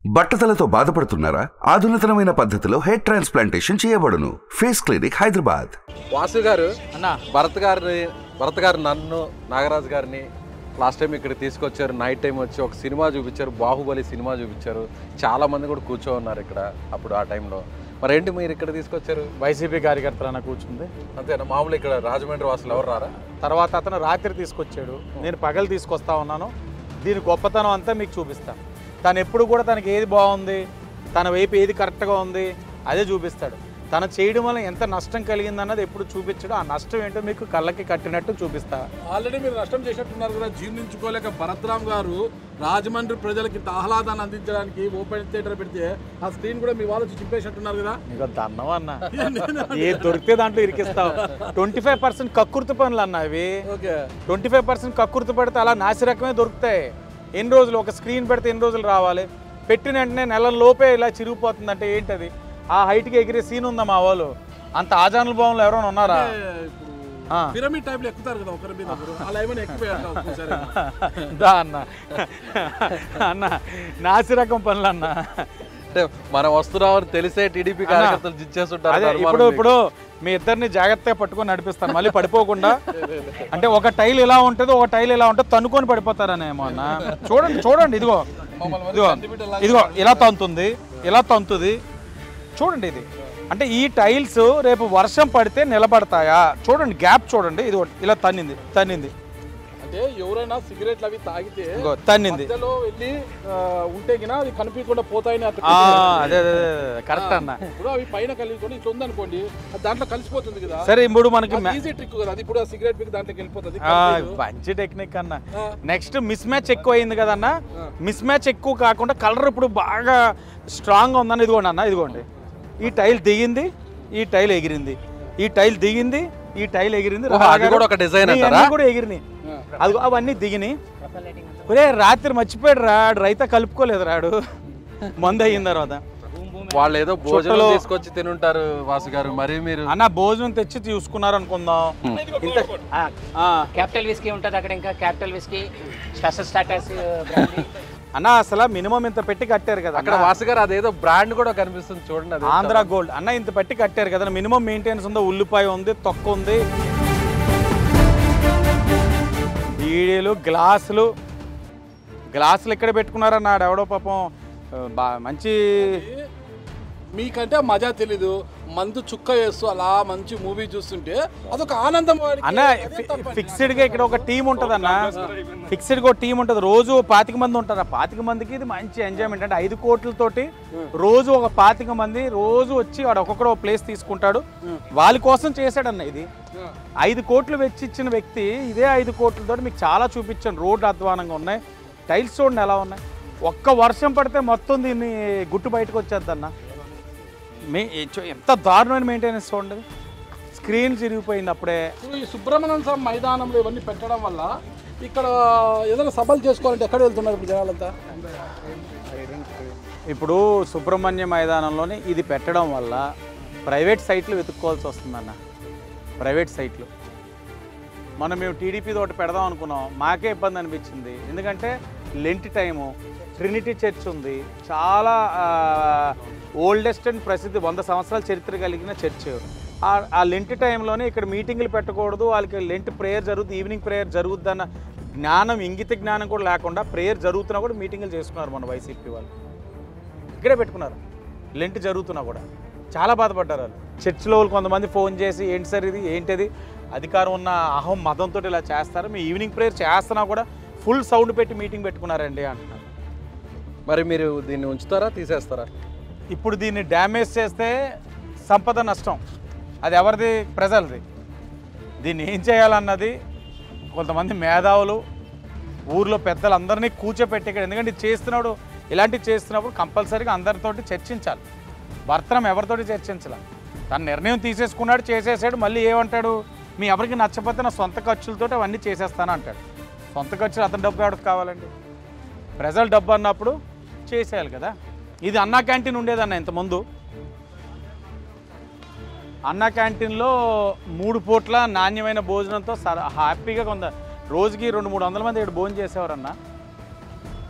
బట్టతలతో బాధపడుతున్నారా? ఆధునితనమైన పద్ధతిలో హెయిర్ ట్రాన్స్ప్లాంటేషన్ చేయబడును. Face clinic, Hyderabad. వాసు గారు అన్న భరత్ గారు నన్ను నాగరాజు గారిని లాస్ట్ టైం ఇక్కడ తీసుకొచ్చారు. నైట్ టైం వచ్చి ఒక సినిమా చూపించారు, బాహుబలి సినిమా చూపించారు. చాలా మంది కూడా కూర్చో ఉన్నారు ఇక్కడ అప్పుడు ఆ టైంలో. మరి ఏంటి మీరు ఇక్కడ తీసుకొచ్చారు? వైసీపీ కార్యకర్తలన్న కూర్చుంది అంతేనా? మామూలు ఇక్కడ రాజమండ్రి వాసులు ఎవరు రారా? తర్వాత అతను రాత్రి తీసుకొచ్చాడు, నేను పగలు తీసుకొస్తా ఉన్నాను. దీని గొప్పతనం అంతా మీకు చూపిస్తాను. తను ఎప్పుడు కూడా తనకి ఏది బాగుంది, తన వైపు ఏది కరెక్ట్గా ఉంది అదే చూపిస్తాడు. తను చేయడం వల్ల ఎంత నష్టం కలిగిందన్నది ఎప్పుడు చూపించడు. ఆ నష్టం ఏంటో మీకు కళ్ళకి కట్టినట్టు చూపిస్తా. ఆల్రెడీ మీరు నష్టం చేసినట్టున్నారు కదా, జీర్ణించుకోలేక భరత్రామ్ గారు రాజమండ్రి ప్రజలకి ఆహ్లాదాన్ని అందించడానికి ఓపెన్ థియేటర్ పెడితే ఆ స్క్రీన్ కూడా మీ వాళ్ళు చింపేసినట్టున్నారు కదా. నీకు దన్నం అన్న, ఏ దొరికితే దాంట్లో ఇరికిస్తావు. 25% కక్కుర్తి పనులు అన్న ఇవి. 25% కక్కుర్తి పడితే అలా నాసిరకమే దొరుకుతాయి. ఎన్ని రోజులు ఒక స్క్రీన్ పెడితే ఎన్ని రోజులు రావాలి? పెట్టిన వెంటనే నెలల లోపే ఇలా చిరిగిపోతుందంటే ఏంటది? ఆ హైట్కి ఎగిరే సీన్ ఉందా మా వాళ్ళు? అంత ఆజానుల భవన్లో ఎవరైనా ఉన్నారా? పిరమిడ్ టైప్ లో ఎక్కుతారు కదా ఒకరి మీద, అలా ఏమైనా ఎక్కిపోయారు అన్న అన్న నాసిరకం పనులు అన్న. అంటే మనం వస్తున్నామని తెలిసే టీడీపీ కార్యకర్తలు జిచ్చేస్తుంటారు. ఇప్పుడు మీ ఇద్దరిని జాగ్రత్తగా పట్టుకొని నడిపిస్తాను, మళ్ళీ పడిపోకుండా. అంటే ఒక టైల్ ఇలా ఉంటుంది, ఒక టైల్ ఇలా ఉంటుంది, తనుకొని పడిపోతారనేమో అన్న. చూడండి చూడండి, ఇదిగో ఇదిగో ఇదిగో ఇలా తంతుంది, ఇలా తంతుంది. చూడండి ఇది. అంటే ఈ టైల్స్ రేపు వర్షం పడితే నిలబడతాయా? చూడండి గ్యాప్ చూడండి, ఇది ఇలా తన్నింది. అంటే ఎవరైనా సిగరెట్లు అవి తాగితే తన్నింది వెళ్ళి ఉంటే గినా అది కనిపించకుండా పోతాయని. అదే కరెక్ట్ అన్న. ఇప్పుడు అవి పైన కలిగి ఇట్లా ఉందనుకోండి, దాంట్లో కలిసిపోతుంది కదా. సరే ఇప్పుడు మనకి ఈజీ ట్రిక్ కదా అది. ఇప్పుడు సిగరెట్ పిక్ దాంట్లోకి వెళ్ళిపోతుంది. మంచి టెక్నిక్ అన్న. నెక్స్ట్ మిస్ మ్యాచ్ ఎక్కువ అయింది కదన్న. మిస్ మ్యాచ్ ఎక్కువ కాకుండా కలర్ ఇప్పుడు బాగా స్ట్రాంగ్ ఉందన్న. ఇదిగోండి అన్న, ఇదిగోండి ఈ టైల్ దిగింది, ఈ టైల్ ఎగిరింది, ఈ టైల్ దిగింది, ఈ టైల్ ఎగిరింది, కూడా ఎగిరినాయి. అది అవన్నీ దిగినాయి. ఒరే రాత్రి మర్చిపోయాడు రాడు, రైతా కలుపుకోలేదు రాడు మందు అయిన తర్వాత. వాళ్ళు ఏదో భోజనం తీసుకొచ్చి తినుంటారు వాసు గారు. మరి మీరు అన్న భోజనం తెచ్చి తీసుకున్నారు అనుకుందాం. క్యాపిటల్ విస్కీ ఉంటుంది అక్కడ, ఇంకా క్యాపిటల్ విస్కీ స్పెషల్ స్టాటస్ అన్న. అసలు మినిమం ఇంత పెట్టి కట్టారు కదా అక్కడ వాసు గారు. అదేదో బ్రాండ్ కూడా కనిపిస్తుంది చూడండి, ఆంధ్ర గోల్డ్ అన్న. ఇంత పెట్టి కట్టారు కదా, మినిమం మెయింటెనెన్స్ ఉందో. ఉల్లిపాయ ఉంది, తొక్క ఉంది, బీడీలు, గ్లాసులు ఇక్కడ పెట్టుకున్నారన్న. ఎవడో పాపం మంచి మీకంటే మజా తెలీదు. మందు చుక్క వేస్తూ అలా మంచి మూవీ చూస్తుంటే అదొక ఆనందం అన్న. ఫిక్స్డ్ గా ఇక్కడ ఒక టీం ఉంటుంది అన్న. ఫిక్స్డ్ గా టీం ఉంటుంది. రోజు 25 మంది ఉంటారు. ఆ 25 మందికి ఇది మంచి ఎంజాయ్మెంట్. అంటే 5 కోట్లతోటి రోజు ఒక 25 మంది రోజు వచ్చి వాడు ఒక్కొక్కడు ఒక ప్లేస్ తీసుకుంటాడు. వాళ్ళ కోసం చేశాడన్న. ఇది 5 కోట్లు వెచ్చిచ్చిన వ్యక్తి ఇదే 5 కోట్లతో మీకు చాలా చూపించాను. రోడ్లు అధ్వానంగా ఉన్నాయి, టైల్స్ చూడండి ఎలా ఉన్నాయి. ఒక్క వర్షం పడితే మొత్తం దీన్ని గుట్టు బయటకు వచ్చేద్దన్న. ఎంత దారుణమైన మెయింటెనెన్స్ చూడండి. స్క్రీన్ చిరిగిపోయింది అప్పుడే. ఈ సుబ్రహ్మణ్యం స్వామి మైదానంలో ఇవన్నీ పెట్టడం వల్ల ఇక్కడ ఏదైనా సభలు చేసుకోవాలంటే ఎక్కడ వెళ్తున్నారు ఇప్పుడు జనాలంతా? ఇప్పుడు సుబ్రహ్మణ్య మైదానంలోనే ఇది పెట్టడం వల్ల ప్రైవేట్ సైట్లు వెతుక్కోవాల్సి వస్తుందన్న. ప్రైవేట్ సైట్లు మేము టీడీపీ తోటి పెడదాం అనుకున్నాం, మాకే ఇబ్బంది అనిపించింది. ఎందుకంటే లెంట్ టైము, ట్రినిటీ చర్చ్ ఉంది, చాలా ఓల్డెస్ట్ అండ్ ప్రసిద్ధి 100 సంవత్సరాల చరిత్ర కలిగిన చర్చ్. ఆ లెంట్ టైంలోనే ఇక్కడ మీటింగ్లు పెట్టకూడదు, వాళ్ళకి లెంట్ ప్రేయర్ జరుగుతుంది, ఈవినింగ్ ప్రేయర్ జరుగుద్ది అన్న జ్ఞానం, ఇంగిత జ్ఞానం కూడా లేకుండా ప్రేయర్ జరుగుతున్నా కూడా మీటింగ్లు చేసుకున్నారు మన వైసీపీ వాళ్ళు. ఇక్కడే పెట్టుకున్నారు లెంట్ జరుగుతున్నా కూడా. చాలా బాధపడ్డారు వాళ్ళు. చర్చిలో వాళ్ళు కొంతమంది ఫోన్ చేసి ఏంటి సార్ ఇది, ఏంటిది, అధికారం ఉన్న అహం మతంతో ఇలా చేస్తారు, మీ ఈవినింగ్ ప్రేయర్ చేస్తున్నా కూడా ఫుల్ సౌండ్ పెట్టి మీటింగ్ పెట్టుకున్నారండి అంటున్నారు. మరి మీరు దీన్ని ఉంచుతారా, తీసేస్తారా? ఇప్పుడు దీన్ని డ్యామేజ్ చేస్తే సంపద నష్టం. అది ఎవరిది? ప్రజలది. దీన్ని ఏం చేయాలన్నది కొంతమంది మేధావులు, ఊర్లో పెద్దలందరినీ కూర్చోపెట్టి ఇక్కడ, ఎందుకంటే ఇది చేస్తున్నాడు, ఇలాంటివి చేస్తున్నప్పుడు కంపల్సరీగా అందరితోటి చర్చించాలి. భర్తరం ఎవరితోటి చర్చించాలి. తన నిర్ణయం తీసేసుకున్నాడు, చేసేసాడు. మళ్ళీ ఏమంటాడు? మీ ఎవరికి నచ్చకపోతే నా సొంత ఖర్చులతో అవన్నీ చేసేస్తాను అంటాడు. సొంత ఖర్చులు అతని డబ్బు ఎవరికి కావాలండి? ప్రజల డబ్బు అన్నప్పుడు చేసేయాలి కదా. ఇది అన్నా క్యాంటీన్ ఉండేదన్న ఇంతకుముందు. అన్నా క్యాంటీన్లో 3 పూట్ల నాణ్యమైన భోజనంతో హ్యాపీగా రోజుకి 200-300 మంది ఇక్కడ భోజనం చేసేవారన్న.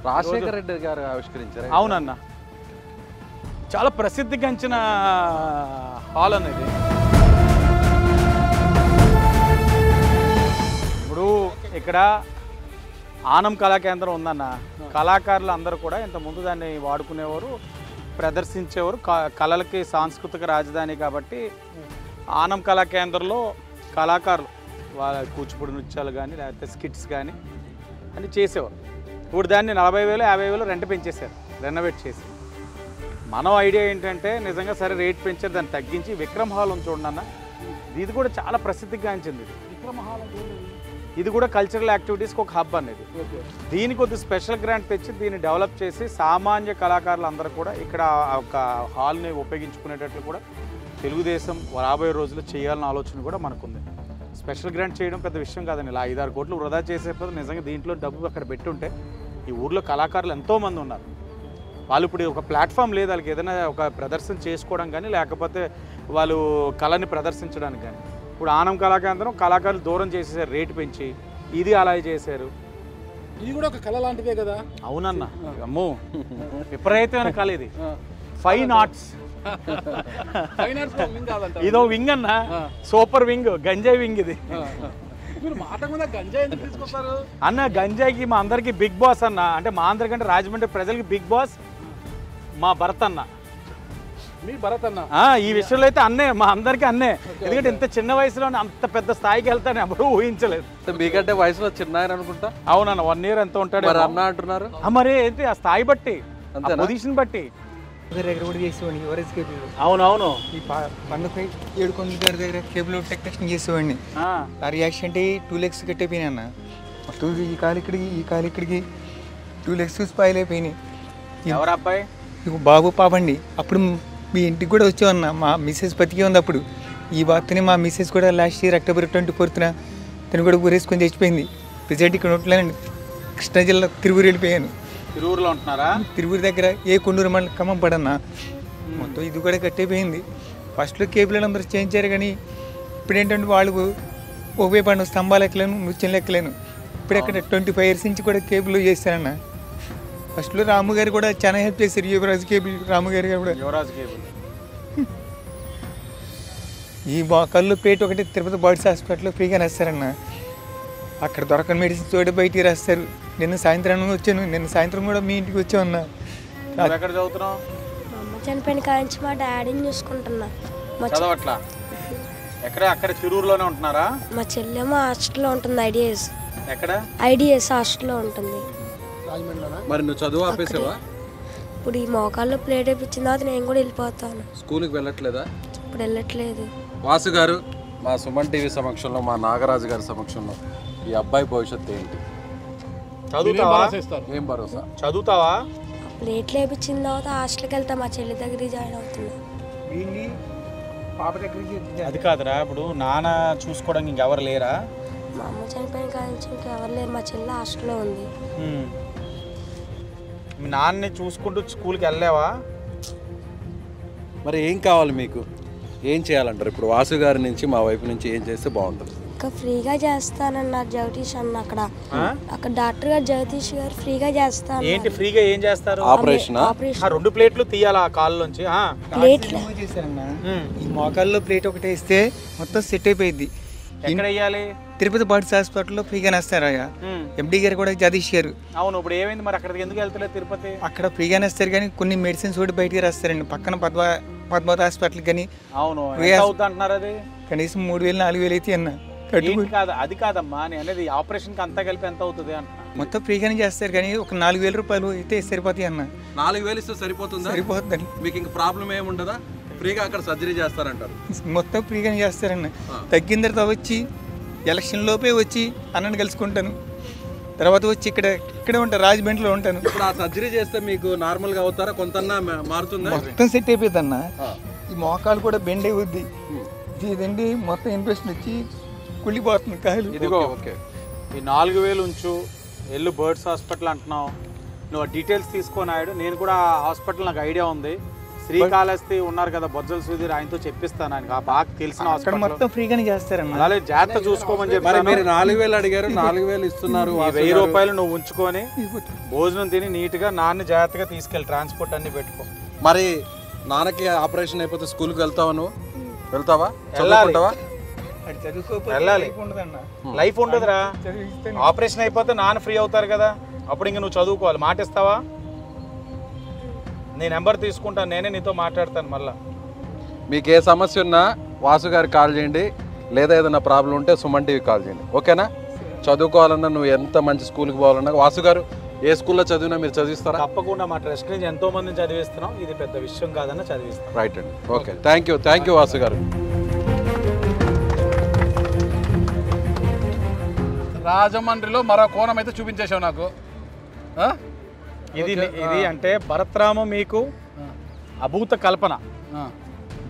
రాజశేఖర రెడ్డి గారు ఆవిష్కరించారు. అవునన్న. చాలా ప్రసిద్ధిగాంచిన హాల్ అనేది. ఇప్పుడు ఇక్కడ ఆనం కళా కేంద్రం ఉందన్న. కళాకారులు అందరూ కూడా ఇంత ముందు దాన్ని వాడుకునేవారు, ప్రదర్శించేవారు. కళలకి సాంస్కృతిక రాజధాని కాబట్టి ఆనం కళా కేంద్రంలో కళాకారులు వాళ్ళ కూచిపూడి నృత్యాలు కానీ లేకపోతే స్కిట్స్ కానీ అని చేసేవారు. ఇప్పుడు దాన్ని 40,000 50,000 రెంట్ పెంచేశారు, రెనోవేట్ చేసి. మనం ఐడియా ఏంటంటే నిజంగా సరే రేట్ పెంచారు, దాన్ని తగ్గించి విక్రమ్ హాల్ ఉంది చూడండి అన్న. ఇది కూడా చాలా ప్రసిద్ధిగాంచింది. విక్రమ హాల్ అంటే ఇది కూడా కల్చరల్ యాక్టివిటీస్కి ఒక హబ్ అనేది. దీని కొద్ది స్పెషల్ గ్రాంట్ తెచ్చి దీన్ని డెవలప్ చేసి సామాన్య కళాకారులు అందరూ కూడా ఇక్కడ ఒక హాల్ని ఉపయోగించుకునేటట్లు కూడా తెలుగుదేశం రాబోయే రోజుల్లో చేయాలన్న ఆలోచన కూడా మనకుంది. స్పెషల్ గ్రాంట్ చేయడం పెద్ద విషయం కాదండి. ఇలా 5-6 కోట్లు వృధా చేసేపోతే నిజంగా దీంట్లో డబ్బు అక్కడ పెట్టుంటే ఈ ఊర్లో కళాకారులు ఎంతోమంది ఉన్నారు. వాళ్ళు ఇప్పుడు ఒక ప్లాట్ఫామ్ లేదు వాళ్ళకి ఏదైనా ఒక ప్రదర్శన చేసుకోవడం కానీ లేకపోతే వాళ్ళు కళని ప్రదర్శించడానికి కానీ. ఇప్పుడు ఆనం కళాకేంద్రం కళాకారులు దూరం చేసేసారు, రేటు పెంచి. ఇది అలా చేశారు. ఇది కూడా ఒక కళ లాంటిదే కదా. అవునన్న, అమ్మో విపరీతమైన కళ ఇది. ఫైన్ ఆర్ట్స్ ఇదో వింగ్ అన్న, సూపర్ వింగ్, గంజాయి వింగ్ ఇది. మీరు మాట మీద గంజాయి ఎందుకు తీసుకొస్తారు అన్న? గంజాయికి మా అందరికి బిగ్ బాస్ అన్న. అంటే మా అందరికంటే రాజమండ్రి ప్రజలకి బిగ్ బాస్ మా భరత్ అన్న. మీ భరత్ అన్న ఈ విషయంలో అయితే అన్నే, మా అందరికి అన్నే. ఎందుకంటే ఇంత చిన్న వయసులోనే అంత పెద్ద స్థాయికి వెళ్తాను ఎవరూ ఊహించలేదు. మీకంటే వయసులో చిన్న ఆయన అనుకుంటా. అవునన్న, 1 year ఎంత ఉంటాడు అన్న అంటున్నారు. మరి ఏంటి ఆ స్థాయి బట్టి, పొజిషన్ బట్టి. అవునవును, ఈ పండుగ 7 కొండ దగ్గర కేబుల్ టెక్నీషియన్ చేసేవాడిని. లారీ యాక్సిడెంట్ 2 legs కట్టయిపోయినాయి అన్న. మొత్తం ఈ కాలు ఇక్కడికి, ఈ కాలు ఇక్కడికి 2 legs స్పాయిల్ అయిపోయినాయి. ఎవరు అబ్బాయి? బాబు పాపండి. అప్పుడు మీ ఇంటికి కూడా వచ్చామన్న. మా మిస్సెస్ బతికే ఉంది అప్పుడు. ఈ వార్తని మా మిస్సెస్ కూడా లాస్ట్ ఇయర్ October 24th తను కూడా ఊరేసుకొని చచ్చిపోయింది. ప్రెజెంట్ ఇక్కడ ఉండలేనండి. కృష్ణా జిల్లా తిరువురు వెళ్ళిపోయాను. తిరువురులో ఉంటున్నారా? తిరువురు దగ్గర కొండూరు మండలం ఖమ్మం పడన్నా. మొత్తం ఇది కూడా కట్టయిపోయింది. ఫస్ట్లో కేబుల్ నెంబర్ చేయించారు కానీ ఇప్పుడు ఏంటంటే వాళ్ళు ఉపయోగపడిన స్తంభాలు ఎక్కలేను, నృత్యం ఎక్కలేను. ఇప్పుడు అక్కడ 25 years నుంచి కూడా కేబుల్ చేస్తారన్న. ఫస్ట్లో రాము గారు కూడా చాలా హెల్ప్ చేశారు. యువరాజ్ కేబుల్ రాము గారు కూడా. యువరాజ్ కేబుల్ ఈ మోకాళ్ళు ప్లేట్ ఒకటి తిరుపతి బాయ్స్ హాస్పిటల్లో ఫ్రీగా రాస్తారన్న. అక్కడ దొరకని మెడిసిన్స్ తోటి బయటికి రాస్తారు. నిన్న సాయంత్రం వచ్చాను. నిన్న సాయంత్రం కూడా మీ ఇంటికి వచ్చామన్నా. ఎక్కడ చదువుతున్నావు? మా అమ్మ చనిపోయిన కాంచి మా డాడీని చూసుకుంటున్నా. చదవట్లా? ఎక్కడ? అక్కడ తిరువురులోనే ఉంటున్నారా? మా చెల్లెమ్మ హాస్టల్లో ఉంటుంది. ఎక్కడ? ఐడిఎస్ హాస్టల్లో ఉంటుంది. మరి నువ్వు చదువు ఆపేసావా? ఇప్పుడు ఈ మోకాల్లో ప్లేట్ వేయించిన తర్వాత నేను కూడా వెళ్ళిపోతాను. స్కూల్కి వెళ్ళట్లేదా? ఇప్పుడు వెళ్ళట్లేదు. వాసు గారు, మా సుమన్ టీవీ సమక్షంలో, మా నాగరాజు గారి సమక్షంలో ఈ అబ్బాయి భవిష్యత్తు ఏంటి? చదువుతావా? ఏం భరోసా? చదువుతావా? ప్లేట్లు వేయించిన తర్వాత హాస్టల్కి వెళ్తా. మా చెల్లి దగ్గర జాయిన్ అవుతున్నా. పాప దగ్గరికి అది కాదురా, ఇప్పుడు నాన్న చూసుకోవడానికి ఇంకెవరు లేరా? మా అమ్మ చనిపోయిన కాంచి ఇంకెవరు లేరు. మా చెల్లి హాస్టల్లో ఉంది. మీ నాన్నని చూసుకుంటూ స్కూల్కి వెళ్ళలేవా? మరి ఏం కావాలి మీకు? ఏం చేయాలంటారు? ఇప్పుడు వాసు గారి నుంచి మా వైపు నుంచి ఏం చేస్తే బాగుంటుంది? ఇంకా ఫ్రీగా చేస్తానన్నారు జగదీష్ అన్న. అక్కడ డాక్టర్ గారు జగదీష్ గారు ఫ్రీగా చేస్తాను. ఏంటి ఫ్రీగా ఏం చేస్తారు? ఆపరేషన్. 2 ప్లేట్లు తీయాలా కాళ్ళలోంచి? ప్లేట్లు చేశారన్న. ఈ మోకాల్లో ప్లేట్ ఒకటి వేస్తే మొత్తం సెట్ అయిపోయింది. ఎక్కడ వేయాలి? తిరుపతి బాయ్స్ హాస్పిటల్లో ఫ్రీగా నేస్తారు. ఎండి గారు కూడా జగదీష్ గారు. అవును, ఇప్పుడు ఏమైంది మరి? అక్కడికి ఎందుకు వెళ్తలేదు తిరుపతి? అక్కడ ఫ్రీగా నేస్తారు కానీ కొన్ని మెడిసిన్స్ కూడా బయటికి రాస్తారండి. పక్కన పద్మావతి హాస్పిటల్ కానీ. అవును, అంటున్నారు అది కనీసం 3,000 4,000 అయితే అన్న. కాదు, అది కాదమ్మా నేను అనేది. ఆపరేషన్కి అంతా కలిపి ఎంత అవుతుంది అంటున్నా. మొత్తం ఫ్రీగానే చేస్తారు కానీ ఒక 4,000 రూపాయలు అయితే సరిపోతాయి అన్న. 4,000 ఇస్తే సరిపోతుందా? సరిపోతుందండి. మీకు ఇంక ప్రాబ్లం ఏముండదా? ఫ్రీగా అక్కడ సర్జరీ చేస్తారంటారు. మొత్తం ఫ్రీగానే చేస్తారన్న. తగ్గిన తర్వాత వచ్చి ఎలక్షన్ లోపే వచ్చి అన్నని కలుసుకుంటాను. తర్వాత వచ్చి ఇక్కడే ఉంటాను, రాజమండ్రిలో ఉంటాను. ఇప్పుడు ఆ సర్జరీ చేస్తే మీకు నార్మల్గా అవుతారా? కొంతన్నా మారుతుందా? మొత్తం సెట్ అయిపోయింది అన్న. ఈ మోకాలు కూడా బెండ్ అయిపోద్ది. ఇదండి మొత్తం ఇన్ఫెక్షన్ వచ్చి కుళ్ళిపోతుంది కాయలు. ఇదిగో ఈ 4,000 ఉంచు, ఎల్లు బర్డ్స్ హాస్పిటల్ అంటున్నావు. నువ్వు డీటెయిల్స్ తీసుకొని నేను కూడా హాస్పిటల్ నాకు ఐడియా ఉంది. శ్రీకాళహస్తి ఉన్నారు కదా బొజ్జల సుధీర్, ఆయనతో చెప్పిస్తాను. ఆయనకు బాగా తెలిసిన హాస్పిటల్. మొత్తం ఫ్రీగానే చేస్తారన్న. అలాగే జాగ్రత్త చూసుకోమని చెప్పి. మీరు 4,000 అడిగారు, 4,000 ఇస్తున్నారు. 1,000 రూపాయలు నువ్వు ఉంచుకొని భోజనం తిని నీట్గా నాన్న జాగ్రత్తగా తీసుకెళ్ళి ట్రాన్స్పోర్ట్ అన్ని పెట్టుకో. మరి నాన్నకి ఆపరేషన్ అయిపోతే స్కూల్కి వెళ్తావా నువ్వు? వెళ్తావా? చదువుకుంటావా? అది చదువుకోకపోతే వెళ్ళాలి. లైఫ్ ఉండదన్న. లైఫ్ ఉండదురా. చదివిస్తాను. ఆపరేషన్ అయిపోతే నాన్న ఫ్రీ అవుతారు కదా, అప్పుడు ఇంక నువ్వు చదువుకోవాలి. మాట ఇస్తావా? నీ నెంబర్ తీసుకుంటాను, నేనే నీతో మాట్లాడతాను మళ్ళా. మీకు ఏ సమస్య ఉన్నా వాసు గారికి కాల్ చేయండి, లేదా ఏదైనా ప్రాబ్లం ఉంటే సుమన్ టీవీ కాల్ చేయండి. ఓకేనా? చదువుకోవాలన్నా నువ్వు ఎంత మంచి స్కూల్కి పోవాలన్నా వాసు గారు ఏ స్కూల్లో చదివినా మీరు చదివిస్తారా? తప్పకుండా మా ట్రస్ట్ నుంచి ఎంతో మందిని చదివిస్తున్నాం. ఇది పెద్ద విషయం కాదన్న చదివిస్తాం. రైట్ అండి. ఓకే, థ్యాంక్ యూ వాసు గారు. రాజమండ్రిలో మరో కోణం అయితే చూపించేశావు నాకు. ఇది అంటే భరత్రాము మీకు అభూత కల్పన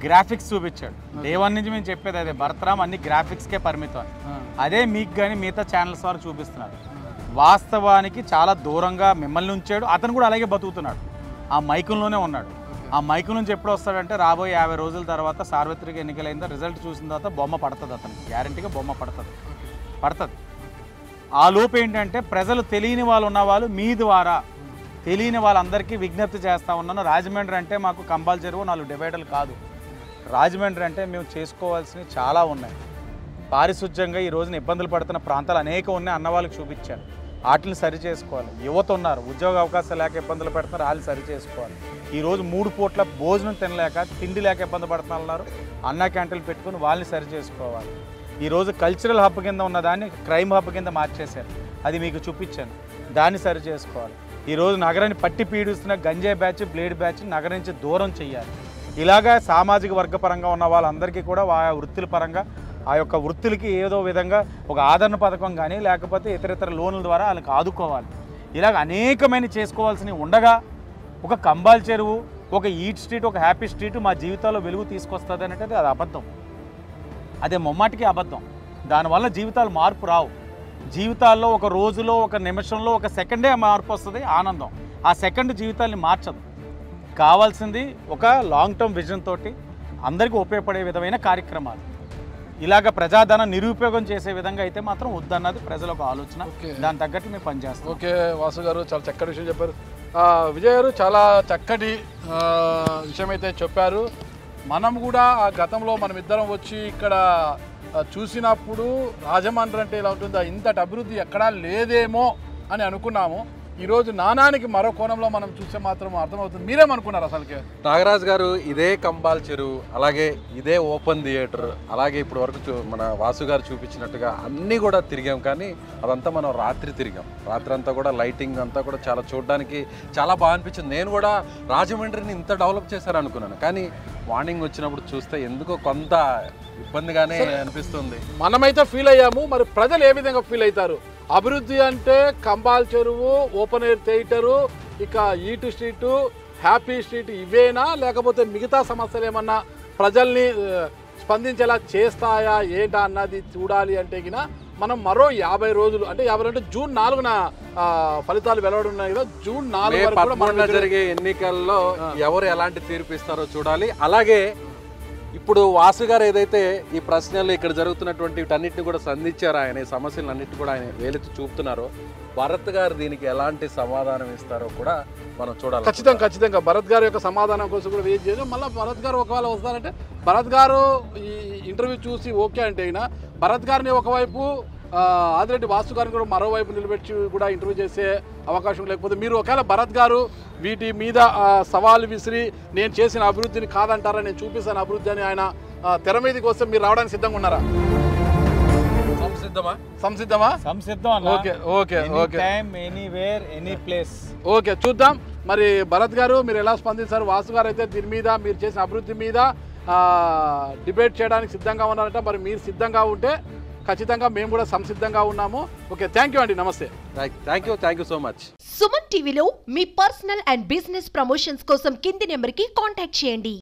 గ్రాఫిక్స్ చూపించాడు. డే 1 నుంచి మేము చెప్పేది అదే, భరత్రామ్ అన్ని గ్రాఫిక్స్కే పరిమితం. అదే మీకు కానీ మిగతా ఛానల్స్ వారు చూపిస్తున్నాడు. వాస్తవానికి చాలా దూరంగా మిమ్మల్ని ఉంచాడు. అతను కూడా అలాగే బతుకుతున్నాడు, ఆ మైకుల్లోనే ఉన్నాడు. ఆ మైకు నుంచి ఎప్పుడు వస్తాడంటే రాబోయే 50 రోజుల తర్వాత సార్వత్రిక ఎన్నికలైందో రిజల్ట్ చూసిన తర్వాత బొమ్మ పడుతుంది, అతనికి గ్యారంటీగా బొమ్మ పడుతుంది. ఆ లోపు ఏంటంటే ప్రజలు తెలియని వాళ్ళు ఉన్నవాళ్ళు మీ ద్వారా తెలియని వాళ్ళందరికీ విజ్ఞప్తి చేస్తూ ఉన్నాను. రాజమండ్రి అంటే మాకు కంబాల్ చెరువు 4 డివైడర్లు కాదు. రాజమండ్రి అంటే మేము చేసుకోవాల్సినవి చాలా ఉన్నాయి. పారిశుధ్యంగా ఈ రోజున ఇబ్బందులు పడుతున్న ప్రాంతాలు అనేక ఉన్నాయి, అన్న వాళ్ళకి చూపించాను. వాటిని సరి చేసుకోవాలి. యువత ఉన్నారు, ఉద్యోగ అవకాశాలు లేక ఇబ్బందులు పెడుతున్నారు, వాళ్ళు సరి చేసుకోవాలి. ఈరోజు 3 పూట్ల భోజనం తినలేక తిండి లేక ఇబ్బంది పడుతున్నారు, అన్న క్యాంటీన్లు పెట్టుకుని వాళ్ళని సరి చేసుకోవాలి. ఈరోజు కల్చరల్ హబ్ కింద ఉన్నదాన్ని క్రైమ్ హబ్ కింద మార్చేశారు, అది మీకు చూపించాను, దాన్ని సరి చేసుకోవాలి. ఈరోజు నగరాన్ని పట్టి పీడిస్తున్న గంజాయి బ్యాచ్, బ్లేడ్ బ్యాచ్ నగరం నుంచి దూరం చేయాలి. ఇలాగా సామాజిక వర్గపరంగా ఉన్న వాళ్ళందరికీ కూడా ఆయా వృత్తుల పరంగా ఆ యొక్క వృత్తులకి ఏదో విధంగా ఒక ఆదరణ పథకం కానీ లేకపోతే ఇతర లోన్ల ద్వారా వాళ్ళకి ఆదుకోవాలి. ఇలాగ అనేకమైన చేసుకోవాల్సినవి ఉండగా ఒక కంబాల్ చెరువు, ఒక ఈట్ స్ట్రీట్, ఒక హ్యాపీ స్ట్రీట్ మా జీవితాల్లో వెలుగు తీసుకొస్తుంది అంటే అది అబద్ధం. అదే మొమ్మాటికి అబద్ధం. దానివల్ల జీవితాలు మార్పు రావు. జీవితాల్లో ఒక రోజులో, ఒక నిమిషంలో, ఒక సెకండే మార్పు వస్తుంది, ఆనందం. ఆ సెకండ్ జీవితాన్ని మార్చదు. కావాల్సింది ఒక లాంగ్ టర్మ్ విజన్ తోటి అందరికీ ఉపయోగపడే విధమైన కార్యక్రమాలు. ఇలాగ ప్రజాధనం నిరుపయోగం చేసే విధంగా అయితే మాత్రం వద్దన్నది ప్రజల ఒక ఆలోచన. దాని తగ్గట్టు మేము పనిచేస్తాం. ఓకే వాసు గారు, చాలా చక్కటి విషయం చెప్పారు. విజయ్ గారు చాలా చక్కటి విషయం అయితే చెప్పారు. మనం కూడా ఆ గతంలో మనం ఇద్దరం వచ్చి ఇక్కడ చూసినప్పుడు రాజమండ్రి అంటే ఇలా ఉంటుందా, ఇంతటి అభివృద్ధి ఎక్కడా లేదేమో అని అనుకున్నాము. ఈరోజు నానానికి మరో కోణంలో మనం చూస్తే మాత్రం అర్థమవుతుంది. మీరేమనుకున్నారు అసలుకే? నాగరాజు గారు, ఇదే కంబాల్ చెరువు, అలాగే ఇదే ఓపెన్ థియేటర్, అలాగే ఇప్పుడు వరకు మన వాసు గారు చూపించినట్టుగా అన్నీ కూడా తిరిగాం. కానీ అదంతా మనం రాత్రి తిరిగాం. రాత్రి అంతా కూడా లైటింగ్ అంతా కూడా చాలా చూడడానికి చాలా బాగా అనిపించింది. నేను కూడా రాజమండ్రిని ఇంత డెవలప్ చేశారు అనుకున్నాను, కానీ మార్నింగ్ వచ్చినప్పుడు చూస్తే ఎందుకో కొంత ఇబ్బందిగానే అనిపిస్తుంది. మనమైతే ఫీల్ అయ్యాము, మరి ప్రజలు ఏ విధంగా ఫీల్ అవుతారు? అభివృద్ధి అంటే కంబాల్ చెరువు, ఓపెన్ ఎయిర్ థియేటరు, ఇక ఈటు స్ట్రీటు, హ్యాపీ స్ట్రీట్ ఇవేనా, లేకపోతే మిగతా సమస్యలు ఏమన్నా ప్రజల్ని స్పందించేలా చేస్తాయా ఏంటా అన్నది చూడాలి అంటే గిన మనం మరో 50 రోజులు అంటే 50 అంటే జూన్ 4న ఫలితాలు వెలువడున్నాయి కదా. జూన్ 4 వరకు జరిగే ఎన్నికల్లో ఎవరు ఎలాంటి తీర్పు ఇస్తారో చూడాలి. అలాగే ఇప్పుడు వాసు గారు ఏదైతే ఈ ప్రశ్నలు ఇక్కడ జరుగుతున్నటువంటి వీటన్నిటిని కూడా సంధించారో, ఆయన ఈ సమస్యలన్నింటినీ కూడా ఆయన వేలెత్తి చూపుతున్నారో, భరత్ గారు దీనికి ఎలాంటి సమాధానం ఇస్తారో కూడా మనం చూడాలి. ఖచ్చితంగా భరత్ గారి యొక్క సమాధానం కోసం కూడా వెయిట్ చేయాలి. మళ్ళీ భరత్ గారు ఒకవేళ వస్తారంటే భరత్ గారు ఈ ఇంటర్వ్యూ చూసి ఓకే అంటే అయినా భరత్ గారిని ఒకవైపు ఆదిరెడ్డి వాసు గారిని కూడా మరోవైపు నిలబెట్టి కూడా ఇంటర్వ్యూ చేసే అవకాశం, లేకపోతే మీరు ఒకవేళ భరత్ గారు వీటి మీద సవాలు విసిరి నేను చేసిన అభివృద్ధిని కాదంటారా, నేను చూపిస్తాను అభివృద్ధి అని ఆయన తెర మీదకి వస్తే మీరు రావడానికి సిద్ధంగా ఉన్నారా? సంసిద్ధమా? ఓకే, చూద్దాం మరి భరత్ గారు మీరు ఎలా స్పందిస్తారు. వాసు గారు అయితే దీని మీద మీరు చేసిన అభివృద్ధి మీద డిబేట్ చేయడానికి సిద్ధంగా ఉన్నారంట. మరి మీరు సిద్ధంగా ఉంటే ఖచ్చితంగా మేము కూడా సంసిద్ధంగా ఉన్నాము. ఓకే, థ్యాంక్ యూ అండి, నమస్తే. Thank you so much. Suman టీవీలో మీ పర్సనల్ అండ్ బిజినెస్ ప్రమోషన్స్ కోసం కింది నెంబర్కి కాంటాక్ట్ చేయండి.